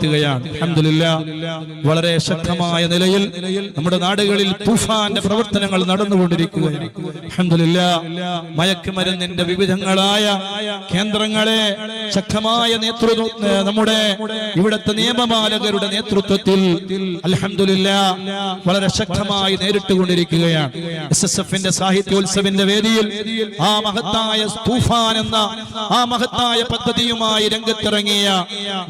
അൽഹംദുലില്ലാഹ് വളരെ ശക്തമായ നിലയിൽ നമ്മുടെ നാടുകളിൽ തൂഫാന്റെ പ്രവർത്തനങ്ങൾ നടന്നുകൊണ്ടിരിക്കുകയാണ്. അൽഹംദുലില്ലാഹ് മയക്കുമരുന്നിന്റെ വിവിധങ്ങളായ കേന്ദ്രങ്ങളെ ശക്തമായ നേതൃത്വം നമ്മുടെ ഇവിടുത്തെ നിയമപാലകരുടെ നേതൃത്വത്തിൽ അൽഹംദുലില്ലാഹ് വളരെ ശക്തമായി നേരിട്ടുകൊണ്ടിരിക്കുകയാണ്. SSFന്റെ സാഹിത്യോത്സവിന്റെ വേദിയിൽ ആ മഹത്തായ തൂഫാൻ എന്ന ആ മഹത്തായ പദ്ധതിയുമായി രംഗത്തിറങ്ങിയ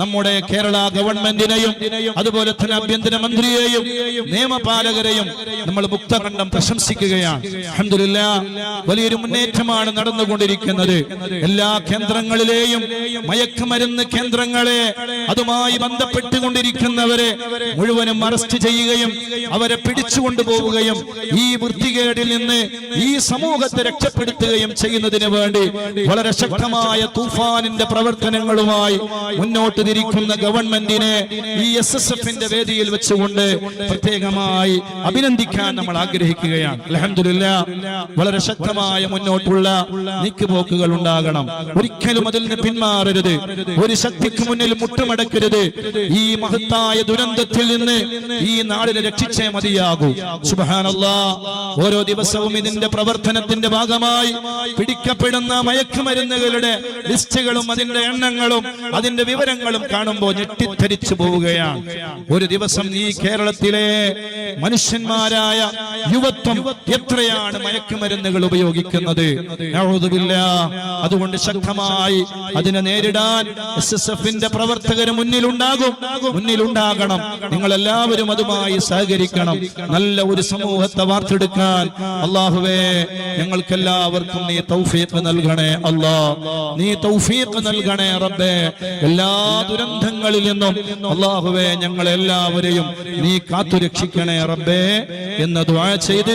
നമ്മുടെ കേരള ഗവൺമെന്റിനെയും അതുപോലെ തന്നെ ആഭ്യന്തര മന്ത്രിയെയും നിയമപാലകരെയും നമ്മൾ മുക്തകണ്ഠം പ്രശംസിക്കുകയാണ്. അൽഹംദുലില്ലാഹ് വലിയൊരു മുന്നേറ്റമാണ് നടന്നുകൊണ്ടിരിക്കുന്നത്. എല്ലാ കേന്ദ്രങ്ങളിലെയും മയക്കുമരുന്ന് കേന്ദ്രങ്ങളെ അതുമായി ബന്ധപ്പെട്ടുകൊണ്ടിരിക്കുന്നവരെ മുഴുവനും അറസ്റ്റ് ചെയ്യുകയും അവരെ പിടിച്ചുകൊണ്ടുപോവുകയും ഈ വൃത്തികേടിൽ നിന്ന് ഈ സമൂഹത്തെ രക്ഷപ്പെടുത്തുകയും ചെയ്യുന്നതിന് വേണ്ടി വളരെ ശക്തമായ തൂഫാനിന്റെ പ്രവർത്തനങ്ങളുമായി മുന്നോട്ട് തിരിക്കുന്ന ഗവൺമെന്റിനെ ഈ SSFന്റെ വേദിയിൽ വെച്ചുകൊണ്ട് പ്രത്യേകമായി അഭിനന്ദിക്കാൻ നമ്മൾ ആഗ്രഹിക്കുകയാണ്. അൽഹംദുലില്ലാഹ് വളരെ ശക്തമായ മുന്നോട്ടുള്ള നീക്കുപോക്കുകൾ ഉണ്ടാകണം. ഒരിക്കലും അതിൽ നിന്ന് പിന്മാറരുത്. ഒരു ശക്തിക്ക് മുന്നിൽ മുട്ടുമടക്കരുത്. ഈ മഹത്തായ ദുരന്തത്തിൽ നിന്ന് ഈ നാടിനെ രക്ഷിച്ചേ മതിയാകൂ. സുബ്ഹാനല്ലാഹ് ഓരോ ദിവസവും ഇതിന്റെ പ്രവർത്തനത്തിന്റെ ഭാഗമായി പിടിക്കപ്പെടുന്ന മയക്കുമരുന്നുകളുടെ ലിസ്റ്റുകളും അതിന്റെ എണ്ണങ്ങളും അതിന്റെ വിവരങ്ങളും കാണുമ്പോൾ ഞെട്ടിത്തരിച്ചു പോവുകയാണ്. ഒരു ദിവസം ഈ കേരളത്തിലെ മനുഷ്യന്മാരായ യുവത്വം എത്രയാണ് മയക്കുമരുന്നുകൾ ഉപയോഗിക്കുന്നത്. അതുകൊണ്ട് ശക്തമായി അതിനെ നേരിടാൻ SSFന്റെ പ്രവർത്തകർ മുന്നിലുണ്ടാകണം. നിങ്ങൾ എല്ലാവരും അതുമായി സഹകരിക്കണം. നല്ല ഒരു സമൂഹത്തെ വാർത്തെടുക്കാൻ അല്ലാഹുവേ ഞങ്ങൾക്കെല്ലാവർക്കും നീ തൗഫീഖ് നൽകണേ. അല്ലാഹ് നീ തൗഫീഖ് നൽകണേ റബ്ബേ. എല്ലാ ദുരന്തങ്ങളിൽ നിന്നും അല്ലാഹുവേ ഞങ്ങളെല്ലാവരെയും നീ കാത്തുരക്ഷിക്കണേ റബ്ബേ എന്ന് ദുആ ചെയ്ത്